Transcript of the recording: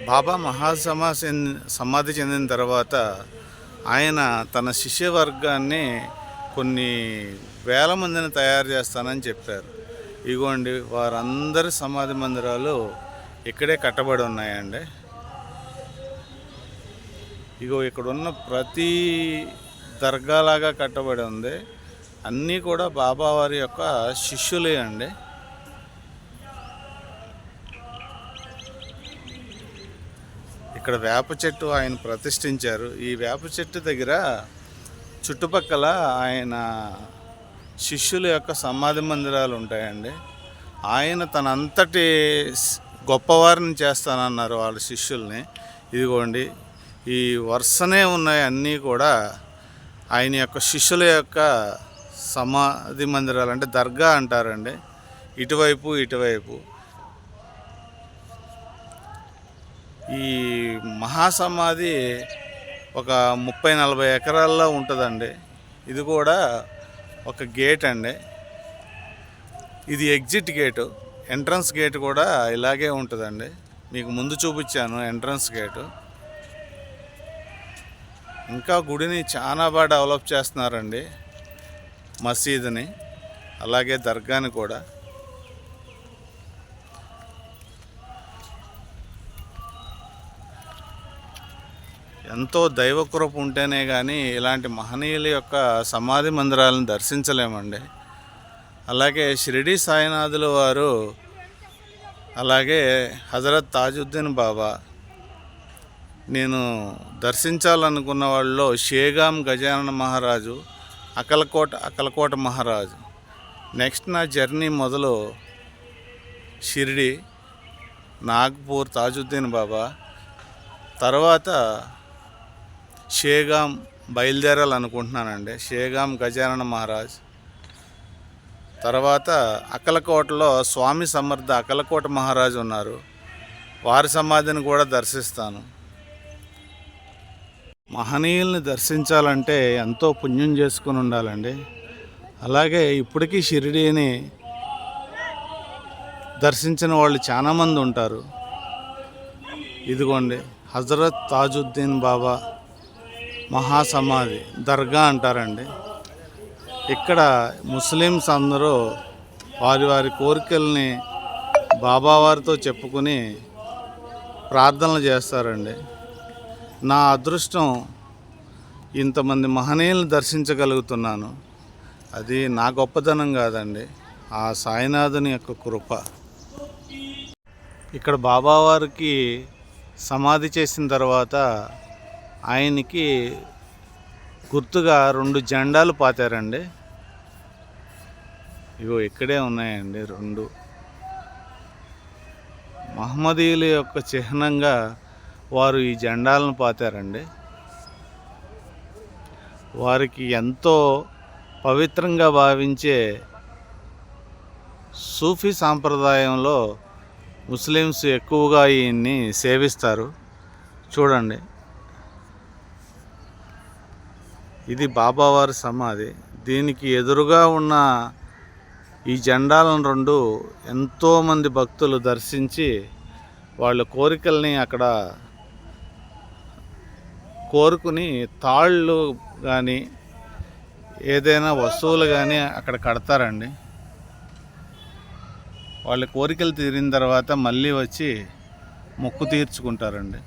బాబా సమాధి చెందిన తర్వాత ఆయన తన శిష్యవర్గాన్ని కొన్ని వేల మందిని తయారు చేస్తానని చెప్పారు. ఇగోండి వారందరి సమాధి మందిరాలు ఇక్కడే కట్టబడి ఉన్నాయండి. ఇగో ఇక్కడున్న ప్రతి దర్గాలాగా కట్టబడి ఉంది. అన్నీ కూడా బాబా వారి యొక్క శిష్యులే అండి. ఇక్కడ వేప చెట్టు ఆయన ప్రతిష్ఠించారు. ఈ వేప చెట్టు దగ్గర చుట్టుపక్కల ఆయన శిష్యుల యొక్క సమాధి మందిరాలు ఉంటాయండి. ఆయన తనంతటి గొప్పవారిని చేస్తానన్నారు వాళ్ళ శిష్యుల్ని. ఇదిగోండి ఈ వరుసనే ఉన్నాయి అన్నీ కూడా ఆయన యొక్క శిష్యుల యొక్క సమాధి మందిరాలు, అంటే దర్గా అంటారండి. ఇటువైపు ఈ మహాసమాధి ఒక 30-40 ఎకరాల్లో ఉంటుందండి. ఇది కూడా ఒక గేట్ అండి. ఇది ఎగ్జిట్ గేటు. ఎంట్రన్స్ గేట్ కూడా ఇలాగే ఉంటుందండి. మీకు ముందు చూపించాను ఎంట్రన్స్ గేటు. ఇంకా గుడిని చాలా బాగా డెవలప్ చేస్తున్నారండి, మసీదుని అలాగే దర్గాని కూడా. ఎంతో దైవకృప ఉంటేనే కానీ ఇలాంటి మహనీయుల యొక్క సమాధి మందిరాలను దర్శించలేమండి. అలాగే షిరిడి సాయినాథుల వారు, అలాగే హజరత్ తాజుద్దీన్ బాబా, నేను దర్శించాలనుకున్న వాళ్ళలో షేగాం గజానన మహారాజు, అకలకోట మహారాజు. నెక్స్ట్ నా జర్నీ మొదలు షిరిడి, నాగ్పూర్ తాజుద్దీన్ బాబా, తర్వాత షేగాం బయలుదేరాలనుకుంటున్నానండి. షేగాం గజానన మహారాజ్, తర్వాత అకలకోటలో స్వామి సమర్థ అకలకోట మహారాజు ఉన్నారు, వారి సమాధిని కూడా దర్శిస్తాను. మహనీయుల్ని దర్శించాలంటే ఎంతో పుణ్యం చేసుకుని ఉండాలండి. అలాగే ఇప్పటికీ షిరిడీని దర్శించిన వాళ్ళు చాలామంది ఉంటారు. ఇదిగోండి హజరత్ తాజుద్దీన్ బాబా మహాసమాధి దర్గా అంటారండి. ఇక్కడ ముస్లిమ్స్ అందరూ వారి కోరికల్ని బాబావారితో చెప్పుకుని ప్రార్థనలు చేస్తారండి. నా అదృష్టం ఇంతమంది మహనీయులను దర్శించగలుగుతున్నాను. అది నా గొప్పతనం కాదండి, ఆ సాయినాథుని యొక్క కృప. ఇక్కడ బాబావారికి సమాధి చేసిన తర్వాత ఆయనకి గుర్తుగా 2 జెండాలు పాతారండి. ఇగో ఇక్కడే ఉన్నాయండి 2. మహమ్మదీయుల యొక్క చిహ్నంగా వారు ఈ జెండాలను పాతారండి. వారికి ఎంతో పవిత్రంగా భావించే సూఫీ సాంప్రదాయంలో ముస్లిమ్స్ ఎక్కువగా ఈయన్ని సేవిస్తారు. చూడండి, ఇది బాబావారి సమాధి. దీనికి ఎదురుగా ఉన్న ఈ జెండాలను 2 ఎంతోమంది భక్తులు దర్శించి వాళ్ళ కోరికల్ని అక్కడ కోరుకుని తాళ్ళు కానీ ఏదైనా వస్తువులు కానీ అక్కడ కడతారండి. వాళ్ళ కోరికలు తీరిన తర్వాత మళ్ళీ వచ్చి మొక్కు తీర్చుకుంటారండి.